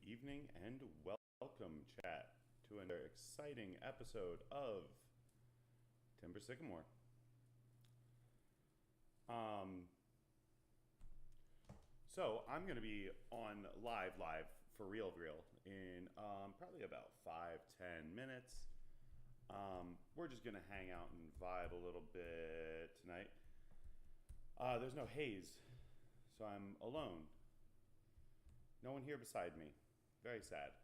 evening and welcome, chat, to another exciting episode of Timber Sycamore. So I'm going to be on live for real in probably about 5-10 minutes. We're just going to hang out and vibe a little bit tonight. There's no haze, so I'm alone. No one here beside me. Very sad.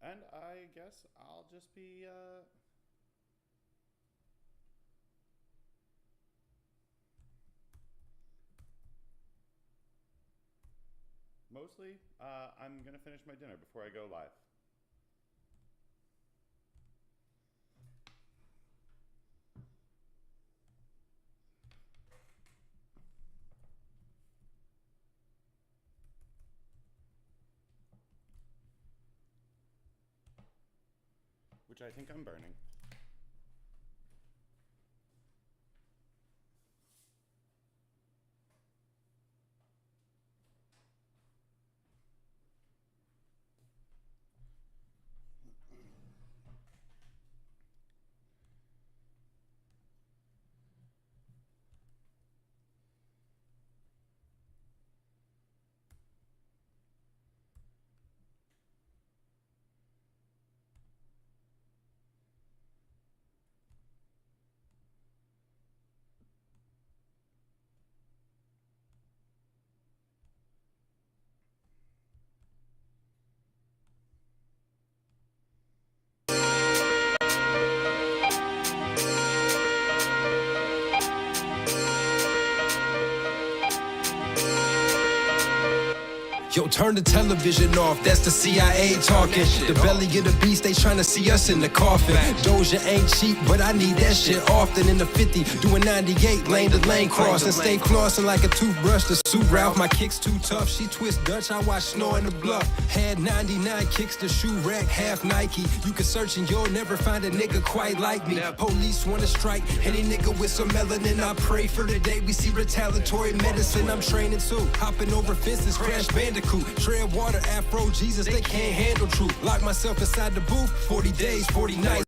And I guess I'll just be mostly I'm gonna finish my dinner before I go live. Which I think I'm burning. Yo, turn the television off, that's the CIA talking. The belly of the beast, they tryna see us in the coffin. Doja ain't cheap, but I need that shit often. In the 50, doing 98, lane to lane cross. And stay flossing like a toothbrush to suit Ralph. My kick's too tough, she twist Dutch, I watch Snow in the Bluff. Had 99 kicks, the shoe rack, half Nike. You can search and you'll never find a nigga quite like me. Police wanna strike, any nigga with some melanin. I pray for the day we see retaliatory medicine. I'm training too, hopping over fences, crash bandicoot. Tread water, Afro Jesus, they can't handle truth. Lock myself inside the booth, 40 days, 40 nights.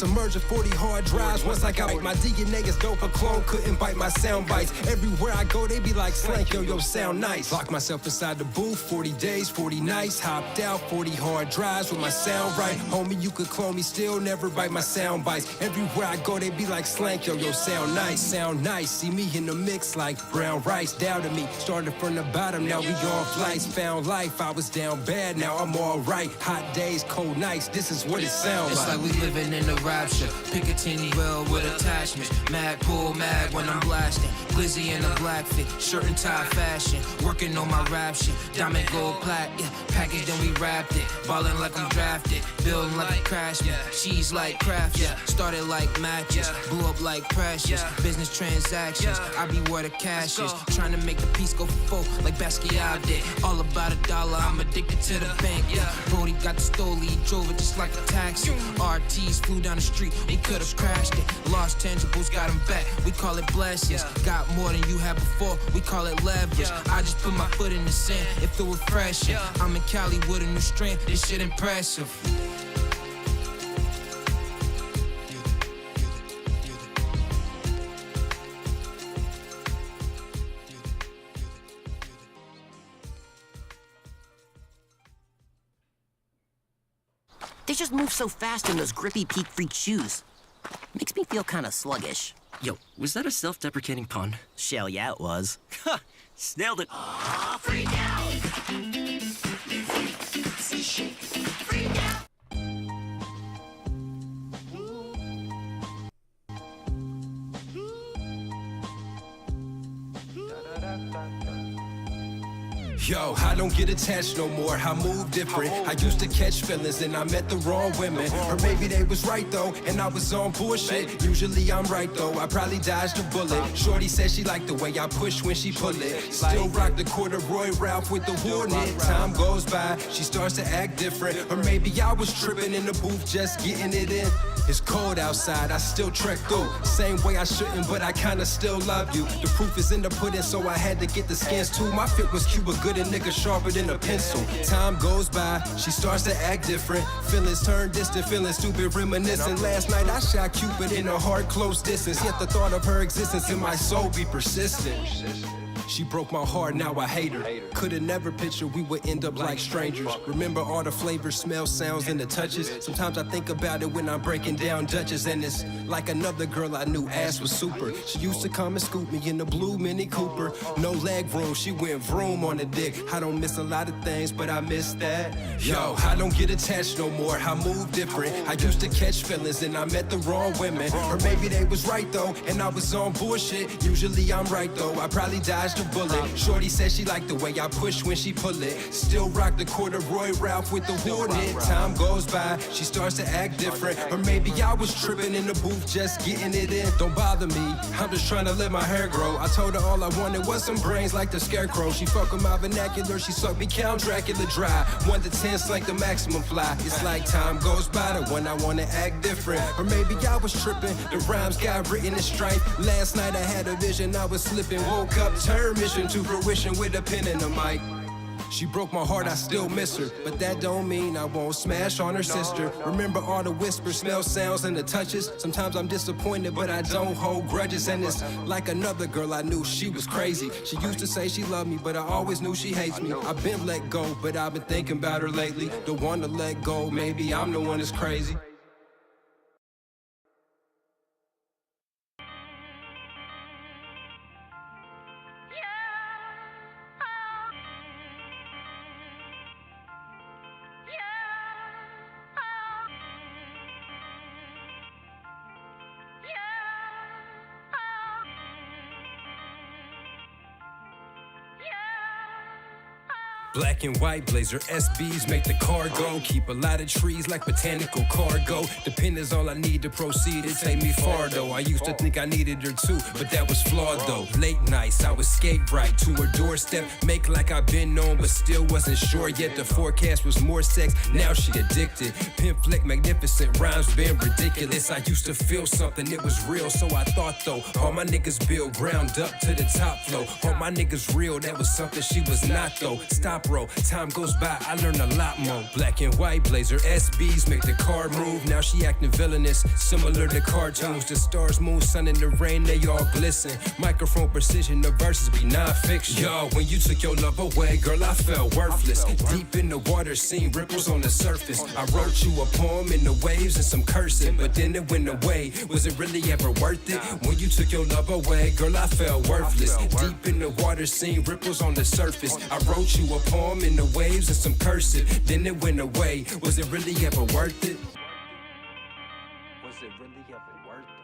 Emerge of 40 hard drives. Once I got my DNA is dope, a clone couldn't bite my sound bites. Everywhere I go, they be like, Slank, yo, sound nice. Lock myself inside the booth, 40 days, 40 nights. Hopped out, 40 hard drives with my sound right. Homie, you could clone me, still never bite my sound bites. Everywhere I go, they be like, Slank, yo, sound nice. Sound nice, see me in the mix like brown rice. Doubted me, started from the bottom, now we on flights. Found life, I was down bad, now I'm alright. Hot days, cold nights, this is what it sounds like. It's like we living in the rapture. Picatinny well with attachments. Mag pull mag when I'm blasting. Glizzy in a black fit, shirt and tie fashion. Working on my rap shit. Diamond gold plat, yeah. Package then we wrapped it. Ballin' like I'm drafted. Building like a craftsman. Cheese like craft, yeah. Started like matches. Blew up like precious. Business transactions. I be where the cash is. Trying to make the piece go for full like Basquiat did. All about a dollar, I'm addicted to the bank, yeah. Brody got the stole, he drove it just like a taxi. RTs flew down the street, we could've crashed it. Lost tangibles, got them back, we call it blessings. Got more than you had before, we call it leverage. I just put my foot in the sand, it feel refreshing. I'm in Cali with a new strand, this shit impressive. They just move so fast in those grippy Peak Freak shoes. Makes me feel kinda sluggish. Yo, was that a self-deprecating pun? Shell, yeah, it was. Ha! Snailed it! Oh, freak out! Freak out! Yo, I don't get attached no more, I move different. I used to catch feelings and I met the wrong women. Or maybe they was right though, and I was on bullshit. Usually I'm right though, I probably dodged a bullet. Shorty said she liked the way I push when she pull it. Still rock the corduroy Ralph with the hornet. Time goes by, she starts to act different. Or maybe I was tripping in the booth just getting it in. It's cold outside, I still trek through. Same way I shouldn't, but I kinda still love you. The proof is in the pudding, so I had to get the skins too. My fit was Cuba good and nigga sharper than a pencil. Time goes by, she starts to act different. Feelings turn distant, feeling stupid, reminiscing. Last night I shot Cupid in a hard, close distance. Yet the thought of her existence in my soul be persistent. She broke my heart, now I hate her. Could've never pictured we would end up like strangers. Remember all the flavors, smells, sounds, and the touches. Sometimes I think about it when I'm breaking down Dutches. And it's like another girl I knew, ass was super. She used to come and scoop me in the blue Mini Cooper. No leg room, she went vroom on the dick. I don't miss a lot of things, but I miss that. Yo, I don't get attached no more, I move different. I used to catch feelings and I met the wrong women. Or maybe they was right though, and I was on bullshit. Usually I'm right though, I probably dodged a bullet. Shorty said she liked the way I push when she pull it. Still rock the corduroy Ralph with the hornet. Time goes by, she starts to act different. Or maybe I was tripping in the booth just getting it in. Don't bother me, I'm just trying to let my hair grow. I told her all I wanted was some brains like the scarecrow. She fuck with my vernacular, she sucked me Count Dracula dry. 1 to 10 slank the maximum fly. It's like time goes by to when I wanna act different. Or maybe I was tripping, the rhymes got written in stripe. Last night I had a vision, I was slipping. Woke up, turned mission to fruition with a pen and a mic. She broke my heart, I still miss her. But that don't mean I won't smash on her sister. Remember all the whispers, smells, sounds, and the touches. Sometimes I'm disappointed, but I don't hold grudges. And it's like another girl I knew, she was crazy. She used to say she loved me, but I always knew she hates me. I've been let go, but I've been thinking about her lately. The one to let go, maybe I'm the one that's crazy. Black and white blazer SBs make the car go. Keep a lot of trees like botanical cargo. The pen is all I need to proceed, it take me far though. I used to think I needed her too, but that was flawed though. Late nights, I would skate right to her doorstep. Make like I've been known, but still wasn't sure yet. The forecast was more sex, now she addicted. Pen flick, magnificent, rhymes been ridiculous. I used to feel something, it was real, so I thought though. All my niggas build ground up to the top flow. All my niggas real, that was something she was not though. Stop roll, time goes by, I learn a lot more. Black and white blazer SBs make the car move. Now she acting villainous, similar to cartoons. The stars, moon, sun, and the rain, they all glisten. Microphone precision, the verses be non-fiction. Yo, when you took your love away, girl, I felt worthless. Deep in the water, seen ripples on the surface. I wrote you a poem in the waves and some cursing, but then it went away. Was it really ever worth it? When you took your love away, girl, I felt worthless. Deep in the water, seen ripples on the surface. I wrote you a poem in the waves and some cursive, then it went away. Was it really ever worth it? Was it really ever worth it?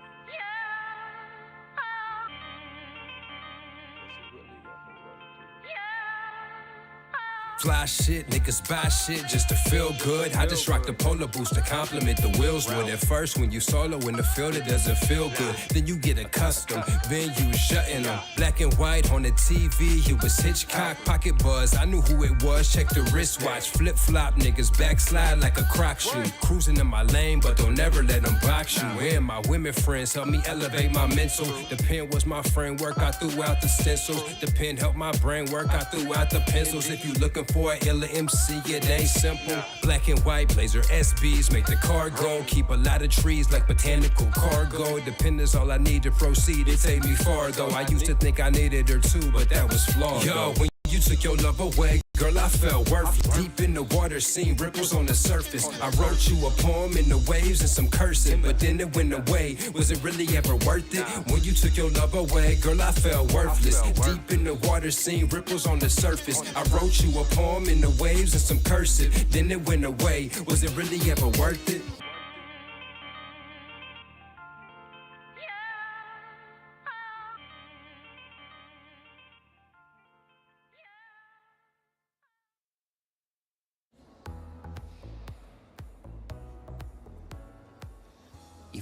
Fly shit, niggas buy shit just to feel good. I just rock the polar boost to compliment the wheels would. At first, when you solo in the field, it doesn't feel good. Then you get accustomed, venues shutting them. Black and white on the TV, it was Hitchcock, pocket buzz. I knew who it was, check the wristwatch. Flip flop, niggas backslide like a crock shoe. Cruising in my lane, but don't never let them box you. And my women friends help me elevate my mental. The pen was my framework, I threw out the stencils. The pen helped my brain work, I threw out the pencils. If you looking for an illa MC, it ain't simple. Black and white blazer SBs make the car go. Keep a lot of trees like botanical cargo. Dependence all I need to proceed, it take me far though. I used to think I needed her too, but that was flawed. Yo, when you took your love away, girl, I felt worthless. Deep in the water, seen ripples on the surface. I wrote you a poem in the waves and some cursing, but then it went away. Was it really ever worth it? When you took your love away, girl, I felt worthless. Deep in the water, seen ripples on the surface. I wrote you a poem in the waves and some cursive, then it went away. Was it really ever worth it?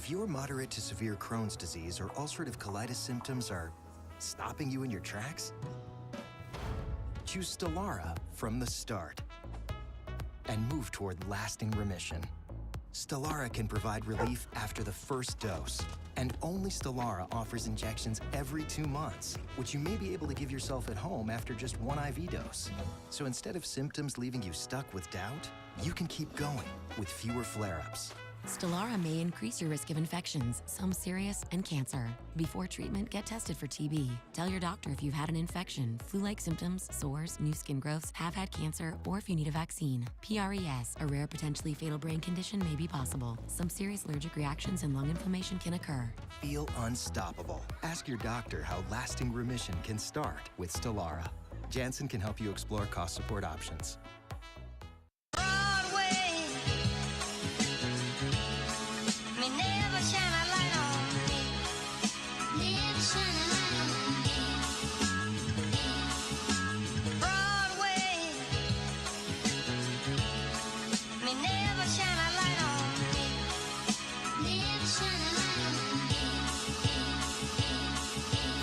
If your moderate to severe Crohn's disease or ulcerative colitis symptoms are stopping you in your tracks, choose Stelara from the start and move toward lasting remission. Stelara can provide relief after the first dose, and only Stelara offers injections every 2 months, which you may be able to give yourself at home after just 1 IV dose. So instead of symptoms leaving you stuck with doubt, you can keep going with fewer flare-ups. Stelara may increase your risk of infections, some serious, and cancer. Before treatment, get tested for TB. Tell your doctor if you've had an infection, flu-like symptoms, sores, new skin growths, have had cancer, or if you need a vaccine. PRES, a rare potentially fatal brain condition, may be possible. Some serious allergic reactions and lung inflammation can occur. Feel unstoppable. Ask your doctor how lasting remission can start with Stelara. Janssen can help you explore cost support options.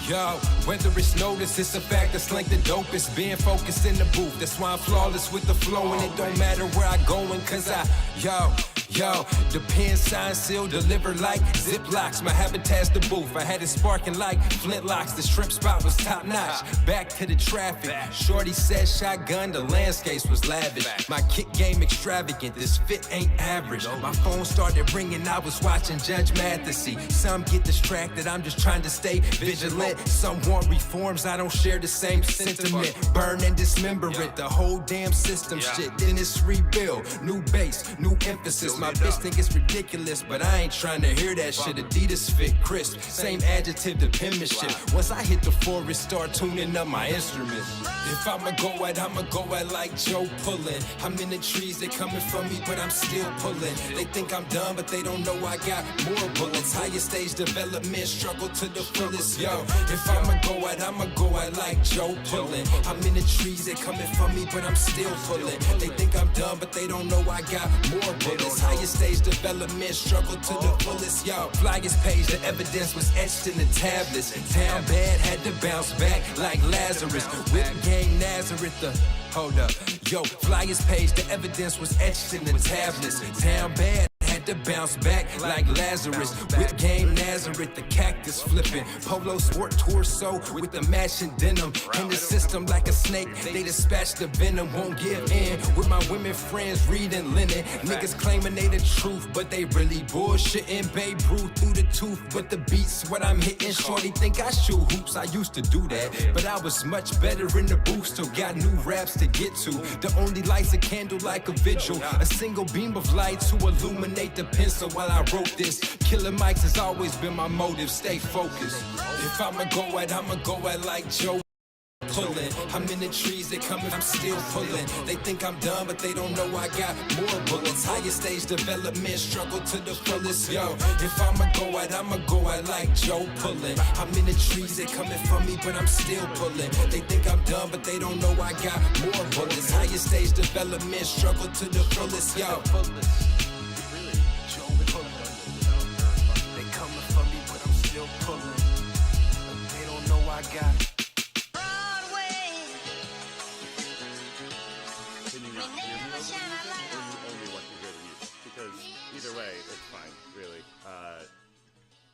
Yo, whether it's noticed, it's a fact that's like the dopest. Being focused in the booth, that's why I'm flawless with the flow. And it don't matter where I going, cause Yo, the pen sign seal delivered like Ziplocs. My habitat's the booth. I had it sparking like flintlocks. The shrimp spot was top notch. Back to the traffic. Shorty said shotgun. The landscapes was lavish. My kick game extravagant. This fit ain't average. My phone started ringing. I was watching Judge Mathesy. Some get distracted. I'm just trying to stay vigilant. Some want reforms. I don't share the same sentiment. Burn and dismember it. The whole damn system shit. Then it's rebuild. New base. New emphasis. My bitch think it's ridiculous, but I ain't trying to hear that shit. Adidas fit crisp, same adjective to penmanship. Once I hit the forest, start tuning up my instruments. If I'ma go at like Joe Pullin'. I'm in the trees, they coming from me, but I'm still pulling. They think I'm done, but they don't know I got more bullets. Higher stage development, struggle to the fullest, yo. If I'ma go at like Joe Pullin'. I'm in the trees, they coming from me, but I'm still pulling. They think I'm done, but they don't know I got more bullets. Higher stage development, struggle to the fullest, yo. Flyers page, the evidence was etched in the tablets. Town bad, had to bounce back like Lazarus. Whip game Nazareth, hold up. Yo, Flyers page, the evidence was etched in the tablets. Town bad, had to bounce back like Lazarus. Whip game Nazareth, the cactus flipping. Polo sport torso with the matching denim. In the system like a snake, they dispatch the venom. Won't give in with my women friends reading linen. Niggas claiming they the truth, but they really bullshitting. Babe Ruth through the tooth, but the beats what I'm hitting. Shorty think I shoot hoops, I used to do that, but I was much better in the booth. Still got new raps to get to. The only light's a candle like a vigil. A single beam of light to illuminate the pencil while I wrote this. Killer mics has always been my motive, stay focused. If I'ma go at like Joe Pullin'. I'm in the trees, they coming, I'm still pulling. They think I'm done, but they don't know I got more bullets. Higher stage development, struggle to the fullest, yo. If I'ma go at like Joe Pullin'. I'm in the trees, they coming from me, but I'm still pulling. They think I'm done, but they don't know I got more bullets. Higher stage development, struggle to the fullest, yo. I got Broadway. Can you not hear me over the music, or you only want to hear the music? Because either way, it's fine, really.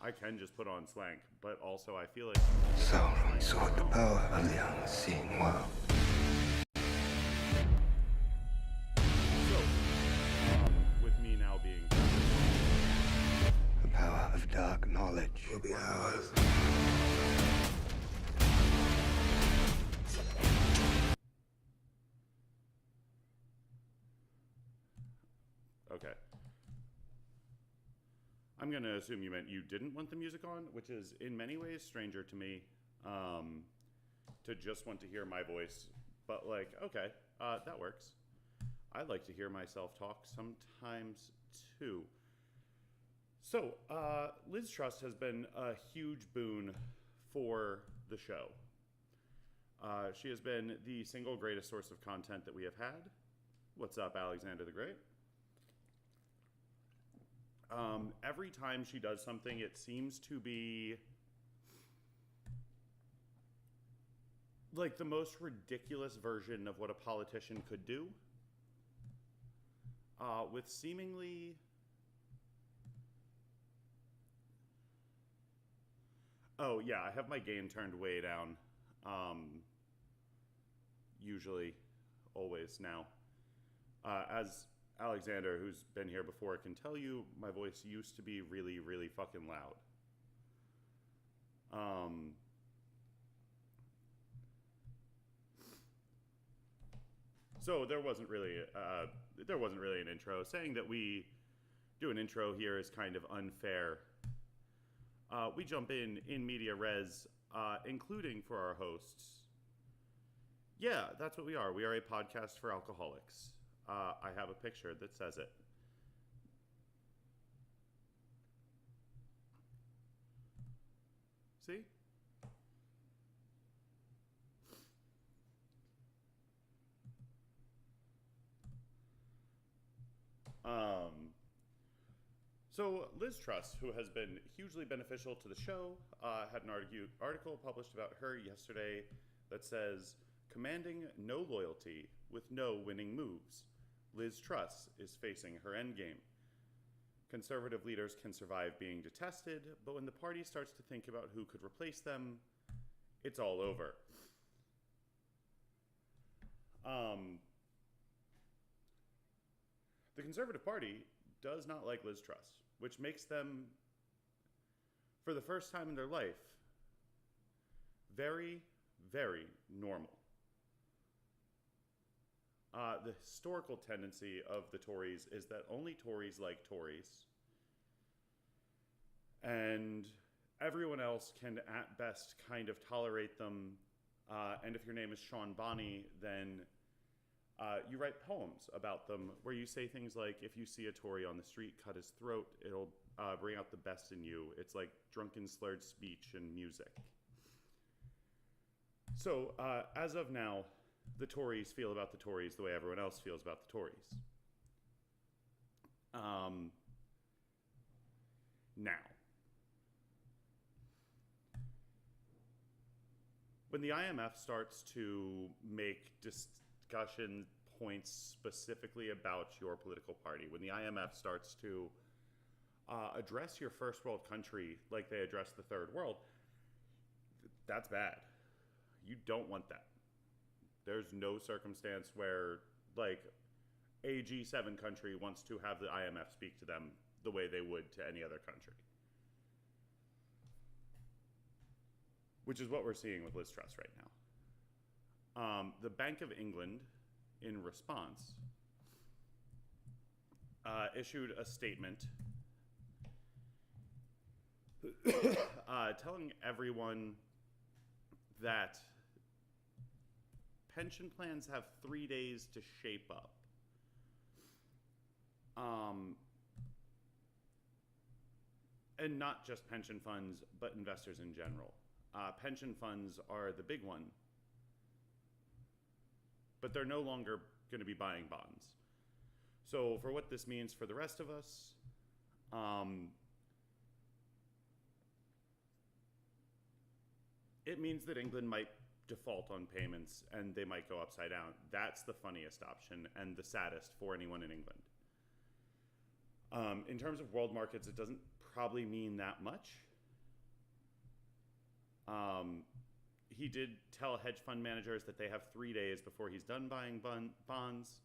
I can just put on swank, but also I feel like Sauron sought the power of the unseen world. So, with me now being The power of dark knowledge will be ours. okay. I'm going to assume you meant you didn't want the music on, which is in many ways stranger to me, to just want to hear my voice. But, like, okay, that works. I like to hear myself talk sometimes, too. So, Liz Trust has been a huge boon for the show. She has been the single greatest source of content that we have had. What's up, Alexander the Great? Every time she does something, it seems to be like the most ridiculous version of what a politician could do, with seemingly... Oh, yeah, I have my gain turned way down. Usually, always now. As Alexander, who's been here before, can tell you, my voice used to be really, really fucking loud. So there wasn't really an intro. Saying that we do an intro here is kind of unfair. We jump in media res, including for our hosts. Yeah, that's what we are. We are a podcast for alcoholics. I have a picture that says it. See? So Liz Truss, who has been hugely beneficial to the show, had an article published about her yesterday that says, "Commanding no loyalty with no winning moves. Liz Truss is facing her endgame. Conservative leaders can survive being detested, but when the party starts to think about who could replace them, it's all over." The Conservative Party does not like Liz Truss, which makes them, for the first time in their life, very, very normal. The historical tendency of the Tories is that only Tories like Tories, and everyone else can at best kind of tolerate them. And if your name is Sean Bonney, then you write poems about them where you say things like, if you see a Tory on the street, cut his throat, it'll bring out the best in you. It's like drunken slurred speech and music. So as of now, the Tories feel about the Tories the way everyone else feels about the Tories. Now, when the IMF starts to make discussion points specifically about your political party, when the IMF starts to address your first world country like they address the third world, that's bad. You don't want that. There's no circumstance where, like, a G7 country wants to have the IMF speak to them the way they would to any other country. Which is what we're seeing with Liz Truss right now. The Bank of England, in response, issued a statement telling everyone that pension plans have 3 days to shape up. And not just pension funds, but investors in general. Pension funds are the big one, but they're no longer going to be buying bonds. So for what this means for the rest of us, it means that England might default on payments and they might go upside down. That's the funniest option and the saddest for anyone in England. In terms of world markets, it doesn't probably mean that much. He did tell hedge fund managers that they have 3 days before he's done buying bonds.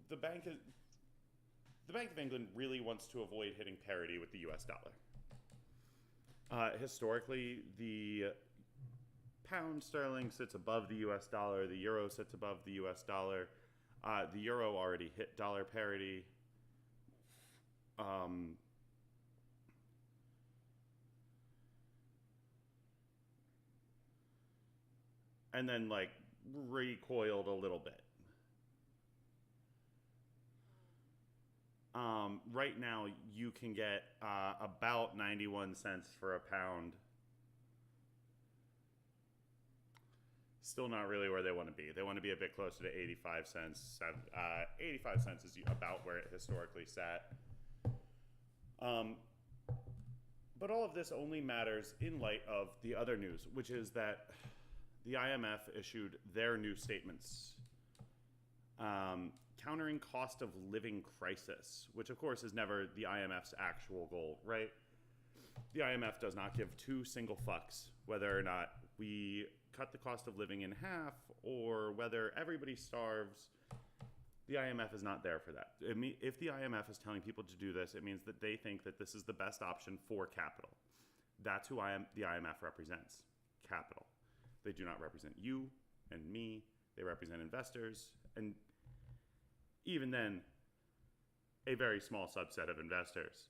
The Bank of England really wants to avoid hitting parity with the US dollar. Historically, the pound sterling sits above the US dollar, the euro sits above the US dollar. The euro already hit dollar parity. And then, like, recoiled a little bit. Right now, you can get about 91 cents for a pound. Still not really where they want to be. They want to be a bit closer to 85 cents. 85 cents is about where it historically sat. But all of this only matters in light of the other news, which is that the IMF issued their new statements countering cost of living crisis, which of course is never the IMF's actual goal, right? The IMF does not give two single fucks whether or not we cut the cost of living in half or whether everybody starves. The IMF is not there for that. If the IMF is telling people to do this, it means that they think that this is the best option for capital. That's who the IMF represents, capital. They do not represent you and me. They represent investors, and even then, a very small subset of investors.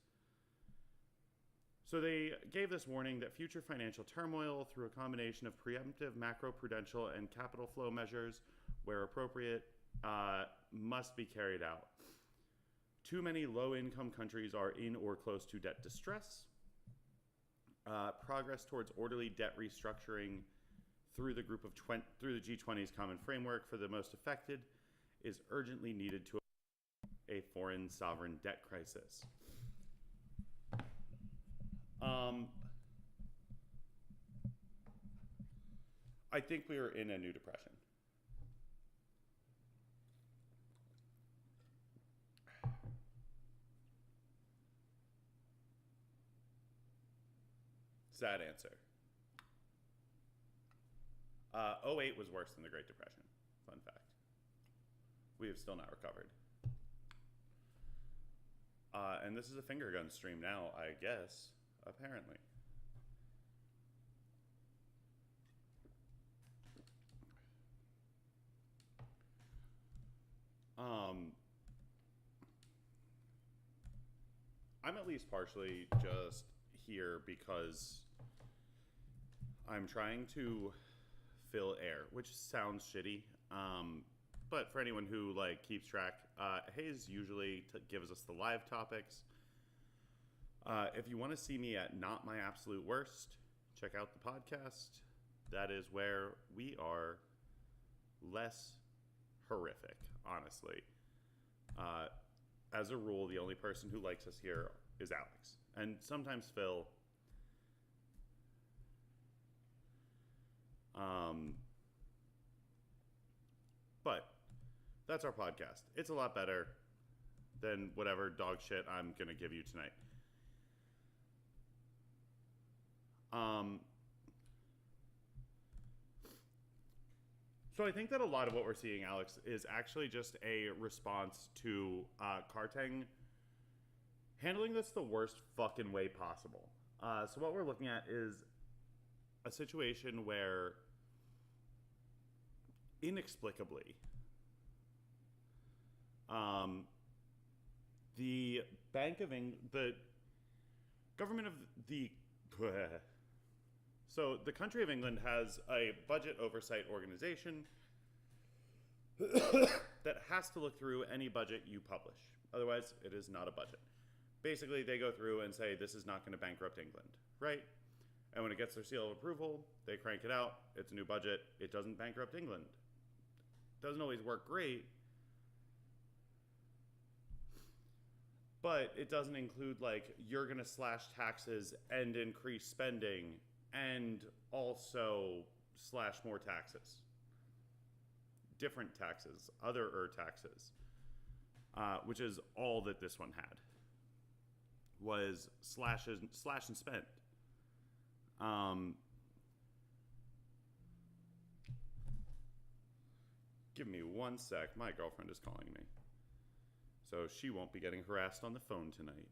So they gave this warning that future financial turmoil through a combination of preemptive macroprudential and capital flow measures, where appropriate, must be carried out. Too many low-income countries are in or close to debt distress. Progress towards orderly debt restructuring through the G20's common framework for the most affected is urgently needed to avoid a foreign sovereign debt crisis. I think we are in a new depression. Sad answer. 08 was worse than the Great Depression. Fun fact. We have still not recovered. And this is a finger gun stream now, I guess, apparently. I'm at least partially just here because I'm trying to fill air, which sounds shitty. But for anyone who keeps track, Hayes usually gives us the live topics. If you want to see me at not my absolute worst, check out the podcast. That is where we are less horrific, honestly. As a rule, the only person who likes us here is Alex, and sometimes Phil. But that's our podcast. It's a lot better than whatever dog shit I'm going to give you tonight. So I think that a lot of what we're seeing, Alex, is actually just a response to Karteng handling this the worst fucking way possible. So what we're looking at is a situation where inexplicably the Bank of England, the government of the so the country of England has a budget oversight organization that has to look through any budget you publish. Otherwise, it is not a budget. Basically, they go through and say, this is not going to bankrupt England, right? And when it gets their seal of approval, they crank it out. It's a new budget. It doesn't bankrupt England. Doesn't always work great. But it doesn't include, you're going to slash taxes and increase spending and also slash more taxes. Different taxes, other taxes, which is all that this one had, was slash and spend. Give me one sec. My girlfriend is calling me. So she won't be getting harassed on the phone tonight.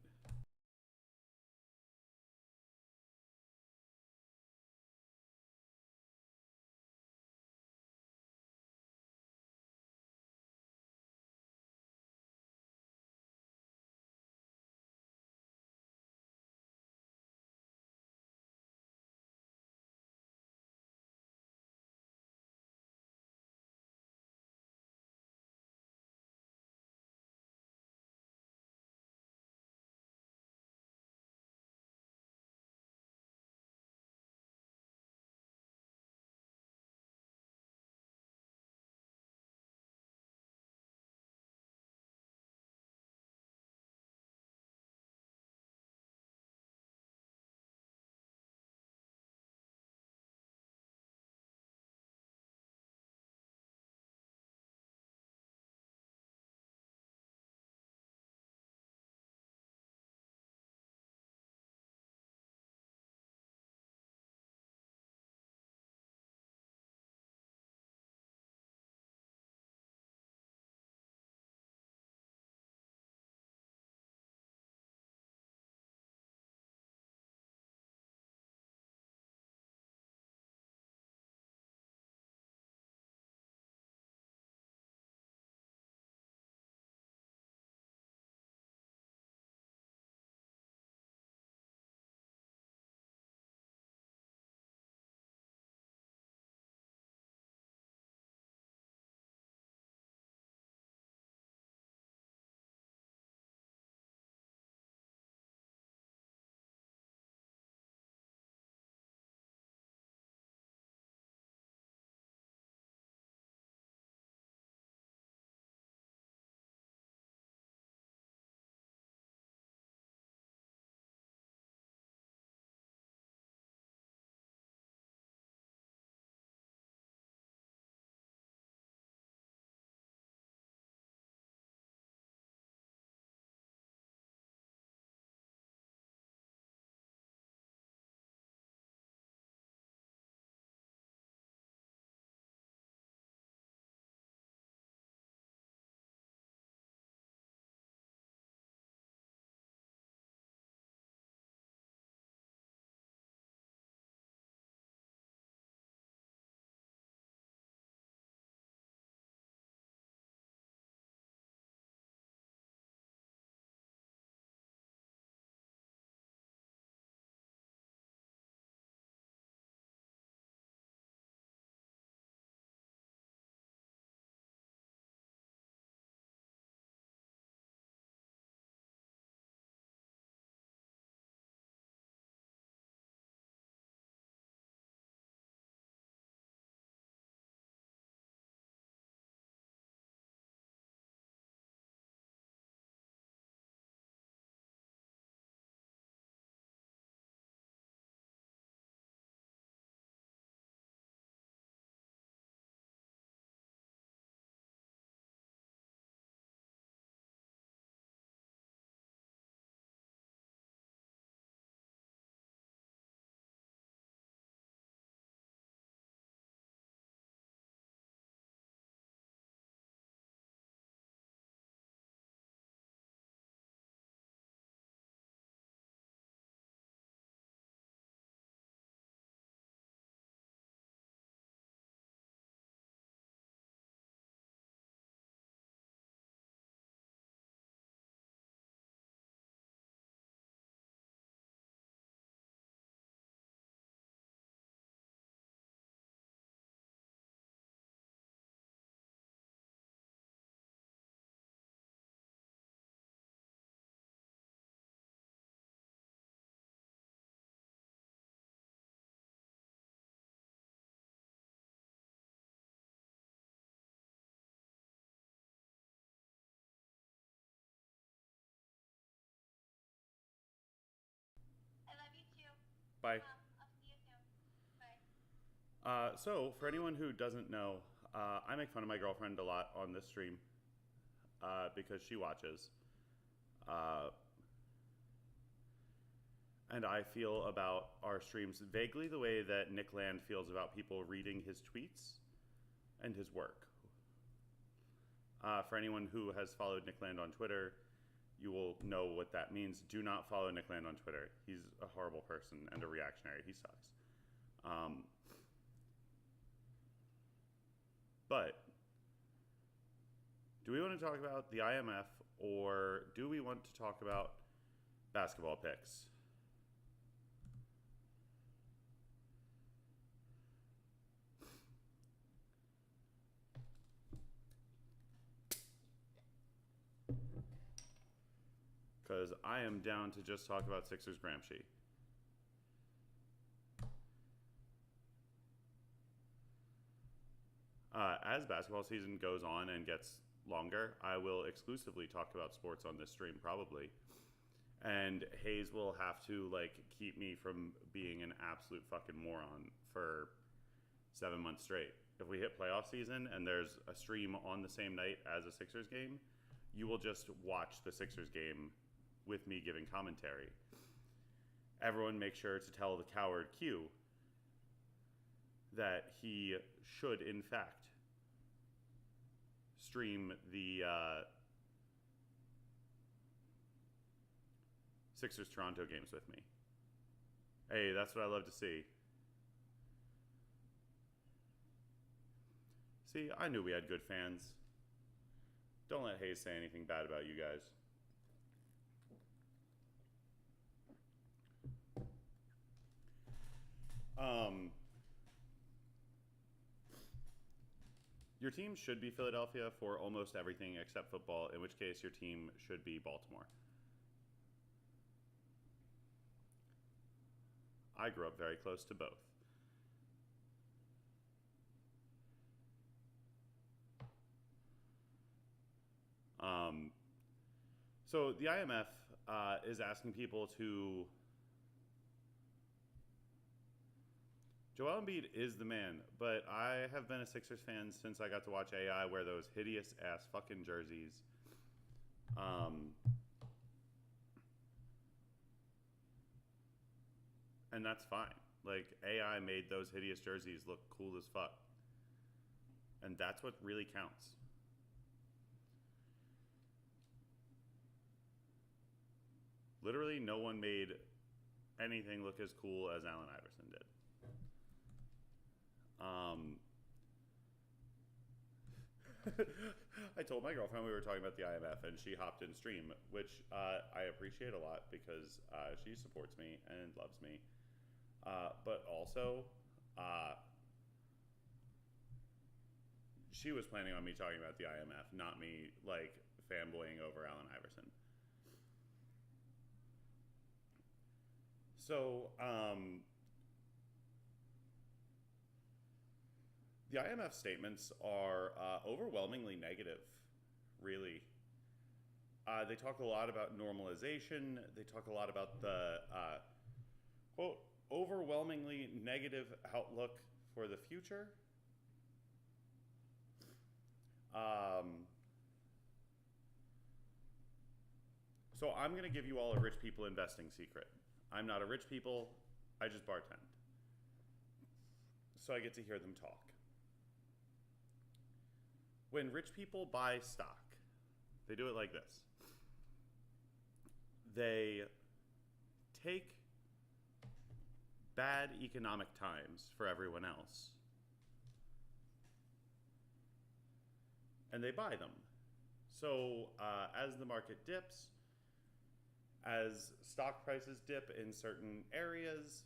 Bye. So, for anyone who doesn't know, I make fun of my girlfriend a lot on this stream because she watches. And I feel about our streams vaguely the way that Nick Land feels about people reading his tweets and his work. For anyone who has followed Nick Land on Twitter, you will know what that means. Do not follow Nick Land on Twitter. He's a horrible person and a reactionary. He sucks. But do we want to talk about the IMF or do we want to talk about basketball picks? Because I am down to just talk about Sixers Gramsci. As basketball season goes on and gets longer, I will exclusively talk about sports on this stream, probably. And Hayes will have to keep me from being an absolute fucking moron for 7 months straight. If we hit playoff season and there's a stream on the same night as a Sixers game, you will just watch the Sixers game with me giving commentary. Everyone make sure to tell the coward Q that he should, in fact, stream the Sixers-Toronto games with me. Hey, that's what I love to see. See, I knew we had good fans. Don't let Hayes say anything bad about you guys. Your team should be Philadelphia for almost everything except football, in which case your team should be Baltimore. I grew up very close to both. So the IMF is asking people to... Joel Embiid is the man, but I have been a Sixers fan since I got to watch AI wear those hideous-ass fucking jerseys. And that's fine. AI made those hideous jerseys look cool as fuck. And that's what really counts. Literally, no one made anything look as cool as Allen Iverson did. I told my girlfriend we were talking about the IMF, and she hopped in stream, which I appreciate a lot because she supports me and loves me. But also, she was planning on me talking about the IMF, not me fanboying over Allen Iverson. So, the IMF statements are overwhelmingly negative, really. They talk a lot about normalization. They talk a lot about the, quote, overwhelmingly negative outlook for the future. So I'm going to give you all a rich people investing secret. I'm not a rich people. I just bartend. So I get to hear them talk. When rich people buy stock, they do it like this. They take bad economic times for everyone else and they buy them. So as the market dips, as stock prices dip in certain areas,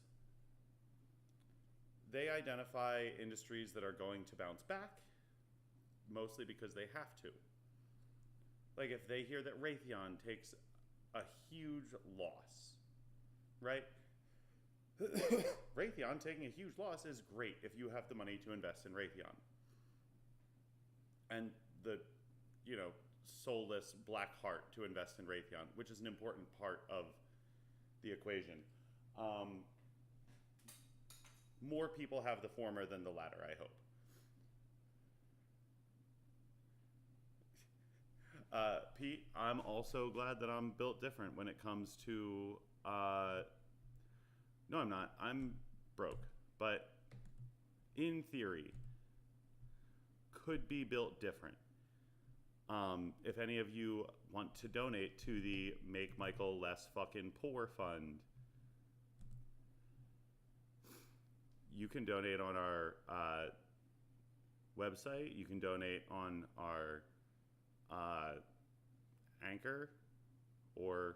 they identify industries that are going to bounce back, mostly because they have to. Like if they hear that Raytheon takes a huge loss, right? Raytheon taking a huge loss is great if you have the money to invest in Raytheon. And the, soulless black heart to invest in Raytheon, which is an important part of the equation. more people have the former than the latter, I hope. Pete, I'm also glad that I'm built different when it comes to, no, I'm not. I'm broke, but in theory, could be built different. If any of you want to donate to the Make Michael Less Fucking Poor Fund, you can donate on our website. You can donate on our Anchor, or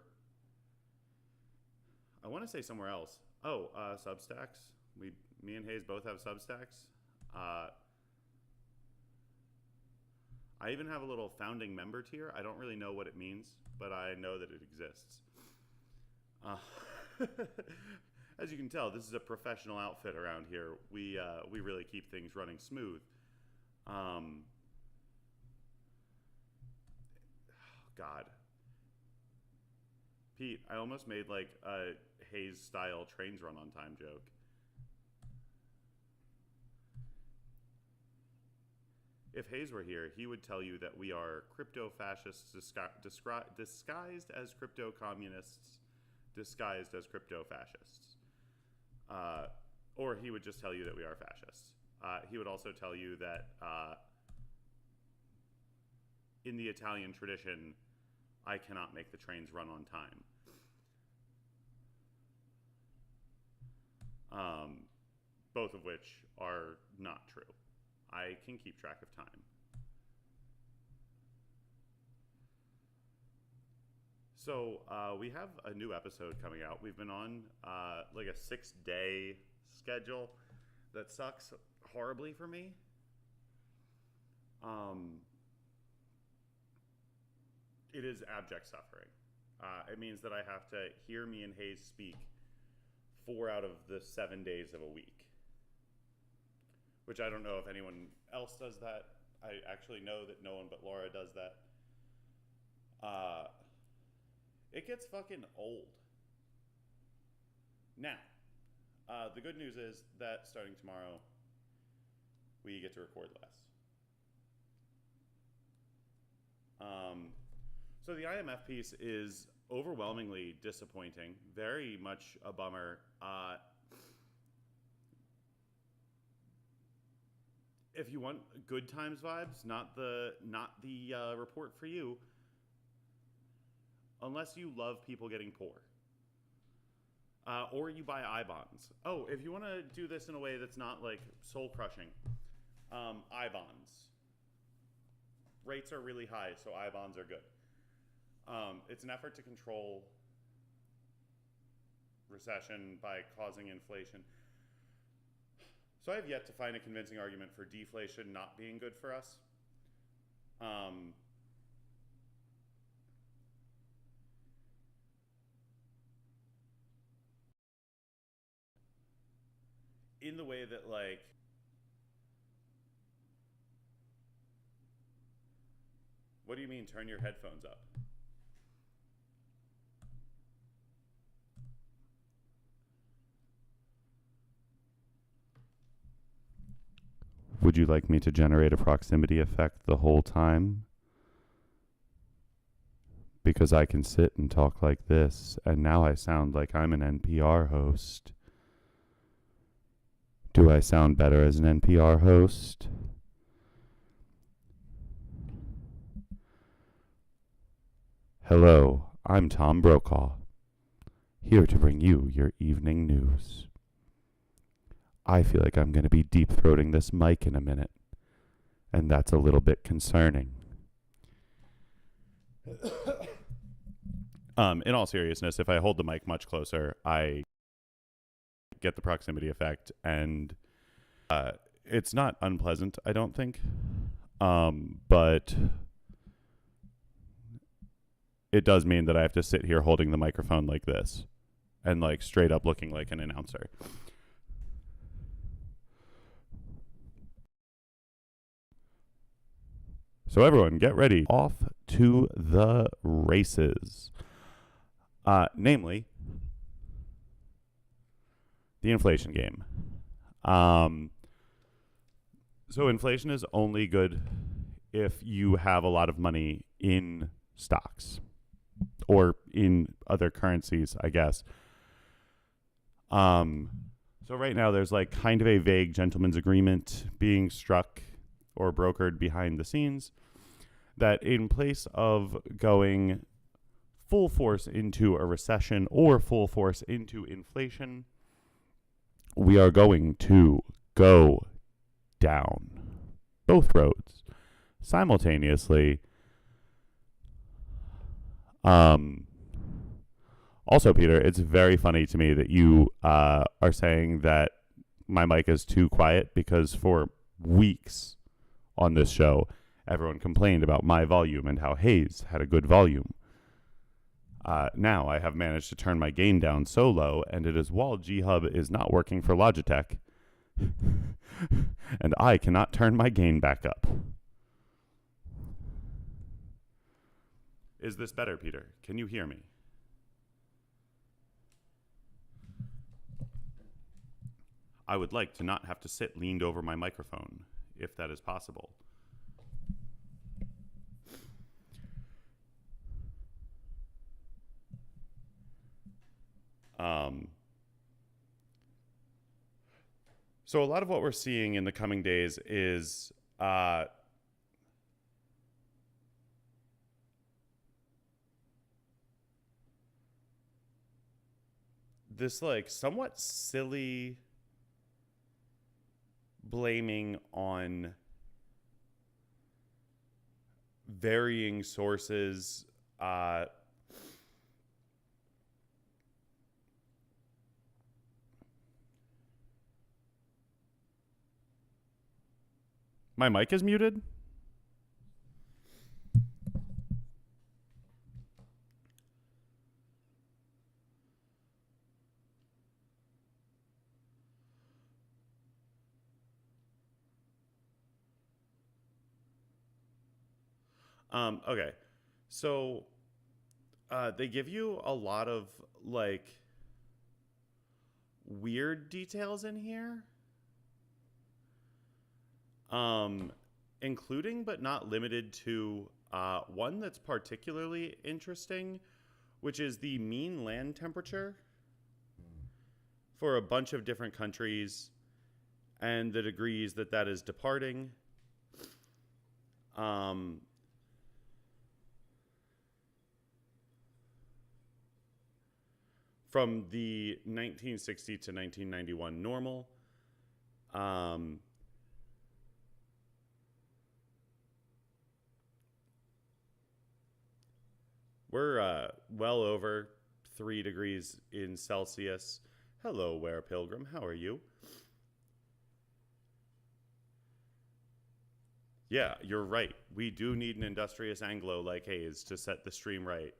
I want to say somewhere else. Oh, Substacks. Me and Hayes both have Substacks. I even have a little founding member tier. I don't really know what it means, but I know that it exists. As you can tell, this is a professional outfit around here. We really keep things running smooth. God. Pete, I almost made like a Hayes-style trains run on time joke. If Hayes were here, he would tell you that we are crypto-fascists disguised as crypto-communists, disguised as crypto-fascists. Or he would just tell you that we are fascists. He would also tell you that in the Italian tradition, I cannot make the trains run on time. Both of which are not true. I can keep track of time. So we have a new episode coming out. We've been on like a 6-day schedule that sucks horribly for me. It is abject suffering. It means that I have to hear me and Hayes speak 4 out of the 7 days of a week, which I don't know if anyone else does that. I actually know that no one but Laura does that. It gets fucking old. Now, the good news is that starting tomorrow, we get to record less. So the IMF piece is overwhelmingly disappointing, very much a bummer. If you want good times vibes, not the report for you, unless you love people getting poor. Or you buy I-bonds. Oh, if you want to do this in a way that's not like soul-crushing, I-bonds. Rates are really high, so I-bonds are good. It's an effort to control recession by causing inflation. So I have yet to find a convincing argument for deflation not being good for us. In the way that, like, what do you mean turn your headphones up? Would you like me to generate a proximity effect the whole time? Because I can sit and talk like this, and now I sound like I'm an NPR host. Do I sound better as an NPR host? Hello, I'm Tom Brokaw, here to bring you your evening news. I feel like I'm going to be deep-throating this mic in a minute, and that's a little bit concerning. In all seriousness, if I hold the mic much closer, I get the proximity effect, and it's not unpleasant, I don't think, but it does mean that I have to sit here holding the microphone like this and like straight up looking like an announcer. So everyone, get ready. Off to the races. Namely, the inflation game. So inflation is only good if you have a lot of money in stocks or in other currencies, I guess. So right now there's like kind of a vague gentleman's agreement being struck or brokered behind the scenes that in place of going full force into a recession or full force into inflation, we are going to go down both roads simultaneously. Also, Peter, it's very funny to me that you are saying that my mic is too quiet, because for weeks on this show, everyone complained about my volume and how Hayes had a good volume. Now I have managed to turn my gain down so low, and it is while G-Hub is not working for Logitech, and I cannot turn my gain back up. Is this better, Peter? Can you hear me? I would like to not have to sit leaned over my microphone, if that is possible. So a lot of what we're seeing in the coming days is this like somewhat silly blaming on varying sources. My mic is muted. Okay. So they give you a lot of like weird details in here. Including but not limited to one that's particularly interesting, which is the mean land temperature for a bunch of different countries and the degrees that that is departing. From the 1960 to 1991 normal. We're well over 3 degrees in Celsius. Hello, Ware Pilgrim. How are you? Yeah, you're right. We do need an industrious Anglo like Hayes to set the stream right.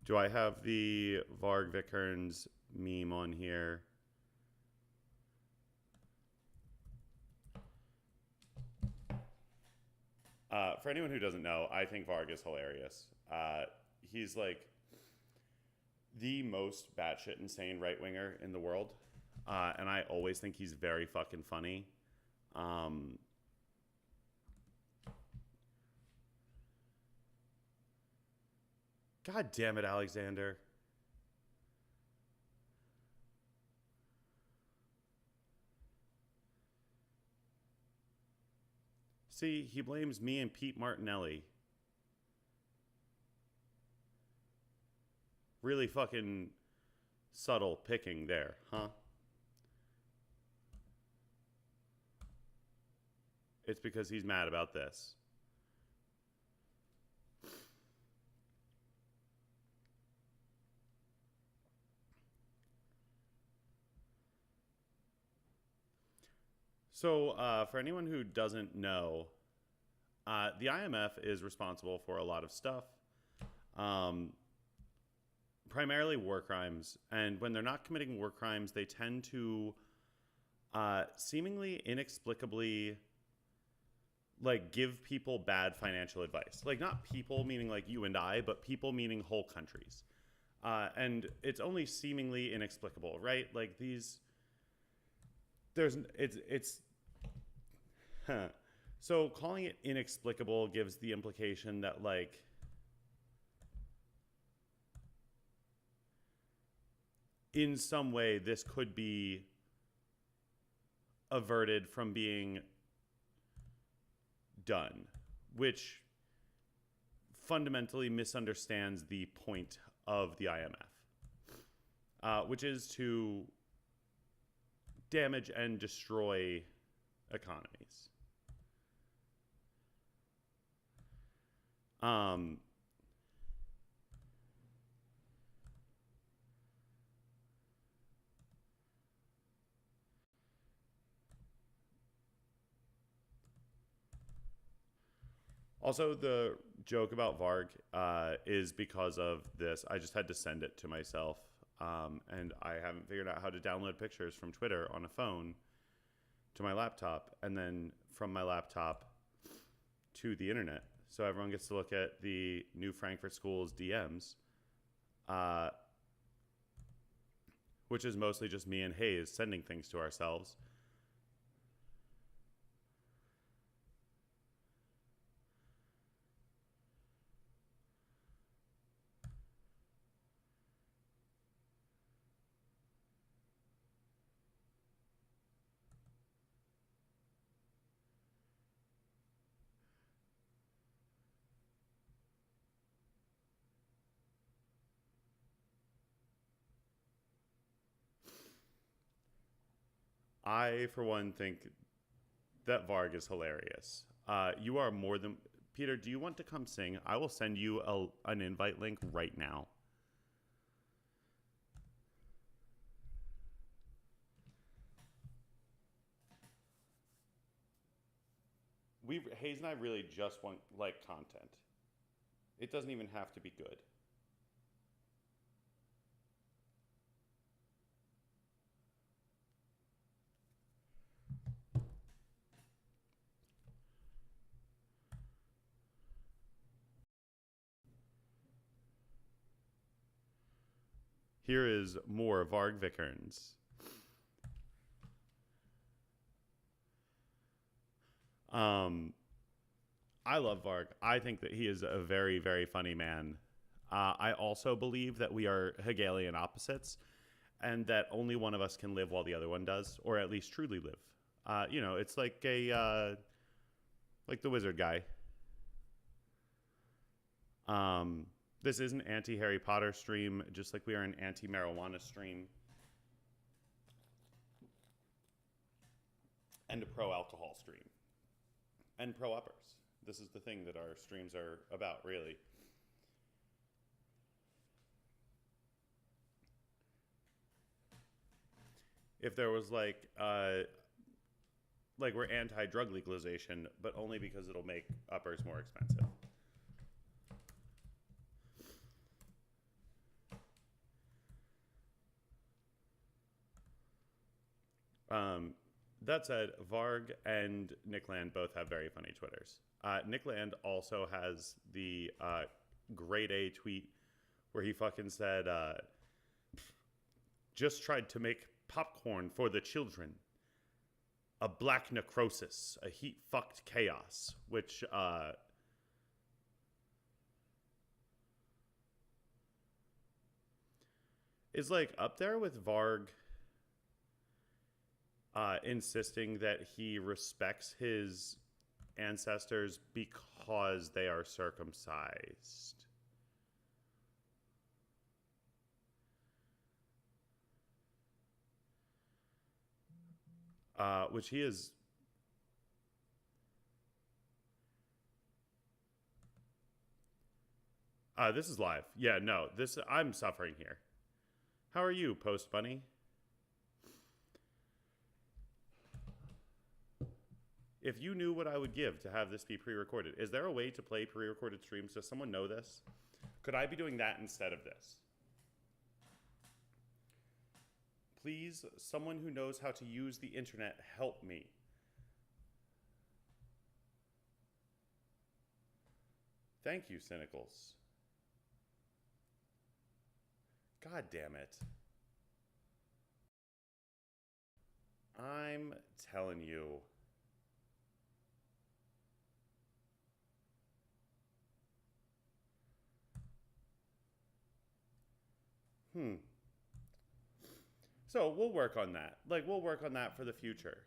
Do I have the Varg Vikernes meme on here? For anyone who doesn't know, I think Varg is hilarious. He's like the most batshit insane right winger in the world, and I always think he's very fucking funny. God damn it, Alexander. See, he blames me and Pete Martinelli. Really fucking subtle picking there, huh? It's because he's mad about this. So, for anyone who doesn't know, the IMF is responsible for a lot of stuff, primarily war crimes. And when they're not committing war crimes, they tend to seemingly inexplicably like give people bad financial advice. Like not people meaning like you and I, but people meaning whole countries. And it's only seemingly inexplicable, right? Like these, So calling it inexplicable gives the implication that like in some way this could be averted from being done, which fundamentally misunderstands the point of the IMF, which is to damage and destroy economies. Also, the joke about Varg is because of this. I just had to send it to myself, and I haven't figured out how to download pictures from Twitter on a phone to my laptop, and then from my laptop to the internet. So everyone gets to look at the new Frankfurt School's DMs, which is mostly just me and Hayes sending things to ourselves. I, for one, think that Varg is hilarious. You are more than... Peter, do you want to come sing? I will send you an invite link right now. Hayes and I really just want, like, content. It doesn't even have to be good. Here is more Varg Vikernes. I love Varg. I think that he is a very, very funny man. I also believe that we are Hegelian opposites and that only one of us can live while the other one does, or at least truly live. You know, it's like like the wizard guy. This is an anti-Harry Potter stream, just like we are an anti-marijuana stream. And a pro-alcohol stream. And pro-uppers. This is the thing that our streams are about, really. If there was like we're anti-drug legalization, but only because it'll make uppers more expensive. That said, Varg and Nick Land both have very funny Twitters. Nick Land also has the grade A tweet where he fucking said, just tried to make popcorn for the children. A black necrosis, a heat-fucked chaos, which is like up there with Varg insisting that he respects his ancestors because they are circumcised. Which he is... this is live. Yeah, no, I'm suffering here. How are you, Post Bunny? If you knew what I would give to have this be pre-recorded, is there a way to play pre-recorded streams? Does someone know this? Could I be doing that instead of this? Please, someone who knows how to use the internet, help me. Thank you, Cynicals. God damn it. I'm telling you. So we'll work on that. Like, we'll work on that for the future.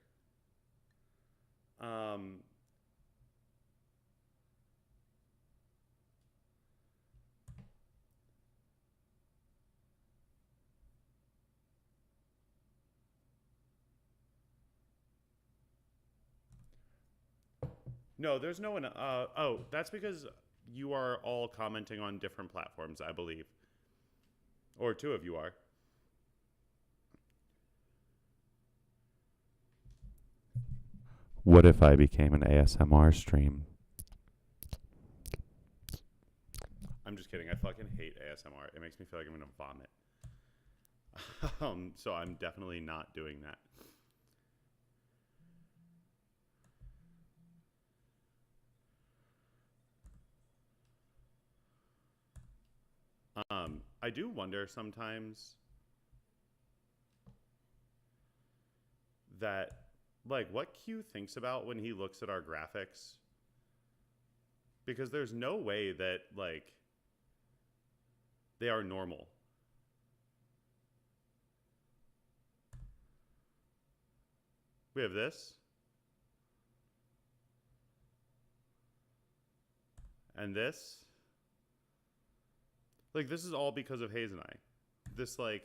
No, there's no one. Oh, that's because you are all commenting on different platforms, I believe. Or two of you are. What if I became an ASMR stream? I'm just kidding. I fucking hate ASMR. It makes me feel like I'm going to vomit. So I'm definitely not doing that. I do wonder sometimes that, like, what Q thinks about when he looks at our graphics. Because there's no way that, like, they are normal. We have this. And this. Like, this is all because of Hayes and I. This, like...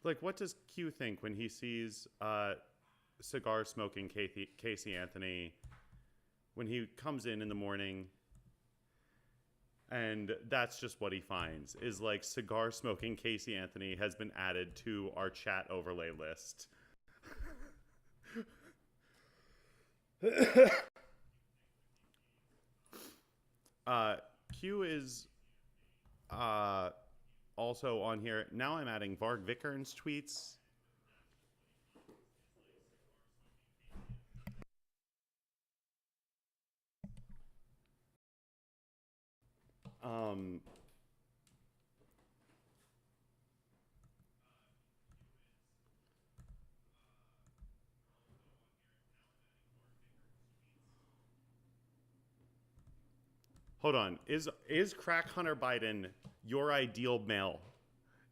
Like, what does Q think when he sees cigar-smoking Casey Anthony when he comes in the morning... And that's just what he finds, is like cigar-smoking Casey Anthony has been added to our chat overlay list. Q is also on here. Now I'm adding Varg Vickern's tweets. Hold on. Is Crack Hunter Biden your ideal male?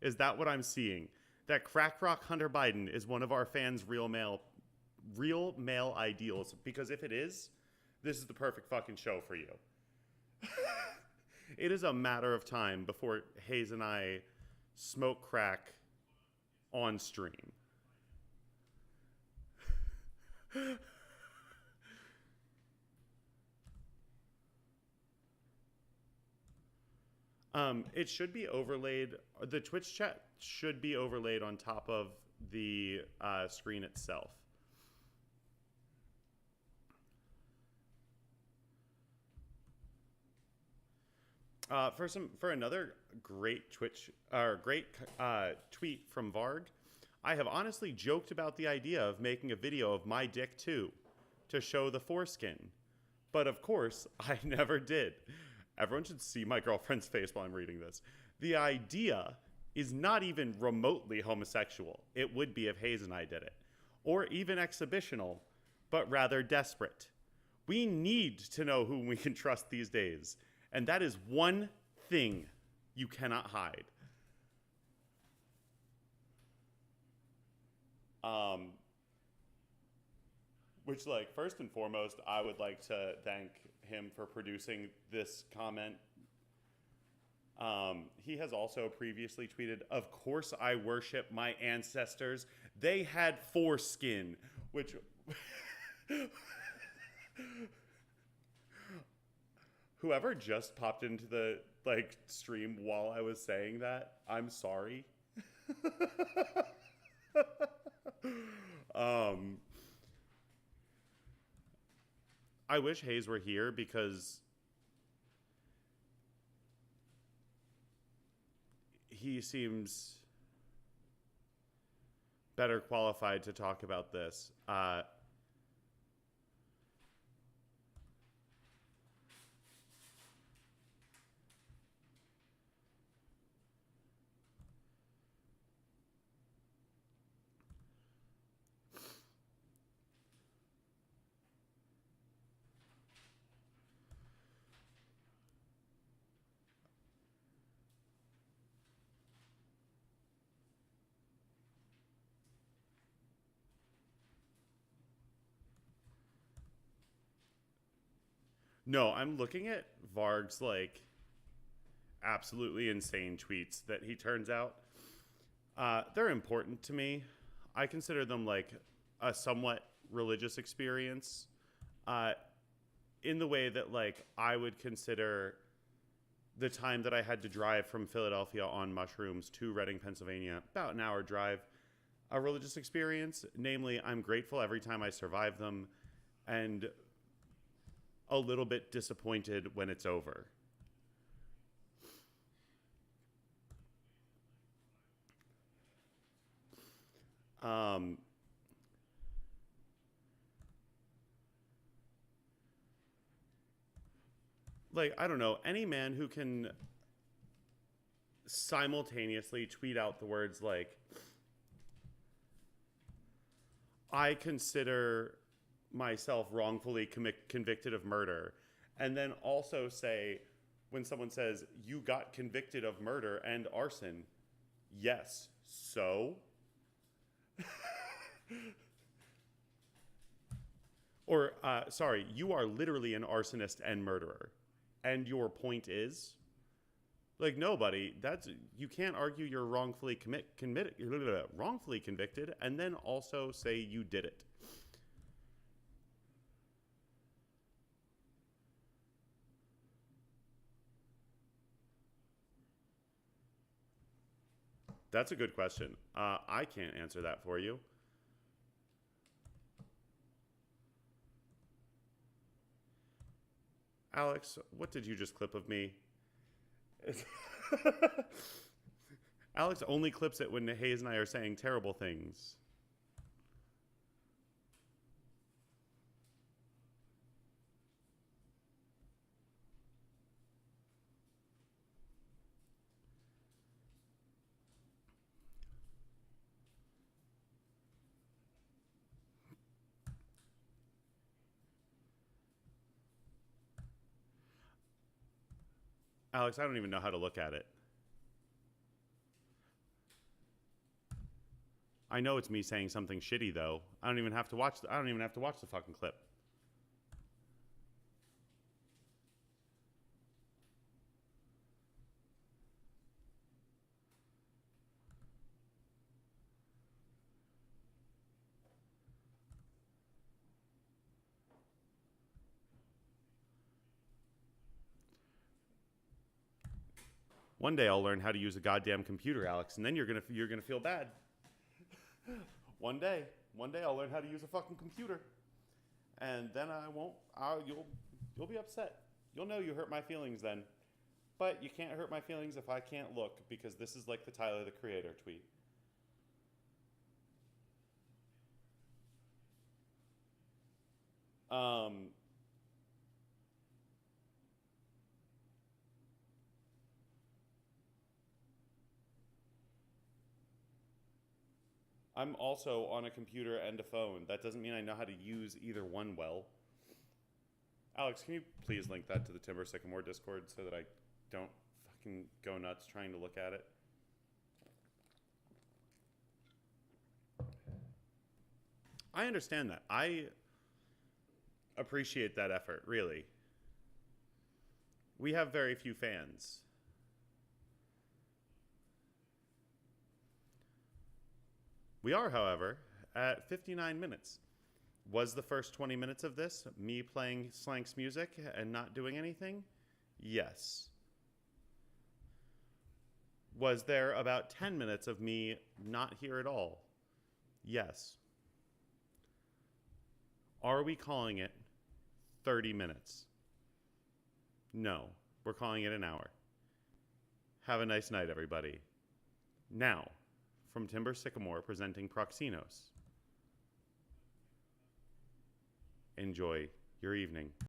Is that what I'm seeing? That Crack Rock Hunter Biden is one of our fans' real male ideals? Because if it is, this is the perfect fucking show for you. It is a matter of time before Hayes and I smoke crack on stream. It should be overlaid. The Twitch chat should be overlaid on top of the screen itself. For another great tweet from Varg, I have honestly joked about the idea of making a video of my dick too, to show the foreskin, but of course I never did. Everyone should see my girlfriend's face while I'm reading this. The idea is not even remotely homosexual. It would be if Hayes and I did it, or even exhibitional, but rather desperate. We need to know whom we can trust these days. And that is one thing you cannot hide. Which, like, first and foremost, I would like to thank him for producing this comment. He has also previously tweeted, "Of course I worship my ancestors. They had foreskin," which... Whoever just popped into the, like, stream while I was saying that, I'm sorry. I wish Hayes were here because he seems better qualified to talk about this. No, I'm looking at Varg's like absolutely insane tweets that he turns out. They're important to me. I consider them like a somewhat religious experience, in the way that like I would consider the time that I had to drive from Philadelphia on mushrooms to Reading, Pennsylvania, about an hour drive, a religious experience. Namely, I'm grateful every time I survive them, and a little bit disappointed when it's over. Like, I don't know, any man who can simultaneously tweet out the words like, I consider myself wrongfully convicted of murder, and then also say, when someone says, you got convicted of murder and arson, yes, so? Or, sorry, you are literally an arsonist and murderer. And your point is? Like, nobody, you can't argue you're wrongfully wrongfully convicted and then also say you did it. That's a good question. I can't answer that for you. Alex, what did you just clip of me? Alex only clips it when Hayes and I are saying terrible things. Alex, I don't even know how to look at it. I know it's me saying something shitty though. I don't even have to watch the fucking clip. One day I'll learn how to use a goddamn computer, Alex, and then you're gonna feel bad. One day I'll learn how to use a fucking computer, and then you'll be upset. You'll know you hurt my feelings then, but you can't hurt my feelings if I can't look, because this is like the Tyler the Creator tweet. I'm also on a computer and a phone. That doesn't mean I know how to use either one well. Alex, can you please link that to the Timber Sycamore Discord so that I don't fucking go nuts trying to look at it? I understand that. I appreciate that effort, really. We have very few fans. We are, however, at 59 minutes. Was the first 20 minutes of this me playing Slank's music and not doing anything? Yes. Was there about 10 minutes of me not here at all? Yes. Are we calling it 30 minutes. No, we're calling it an hour. Have a nice night, everybody. Now, from Timber Sycamore presenting Proxinos. Enjoy your evening.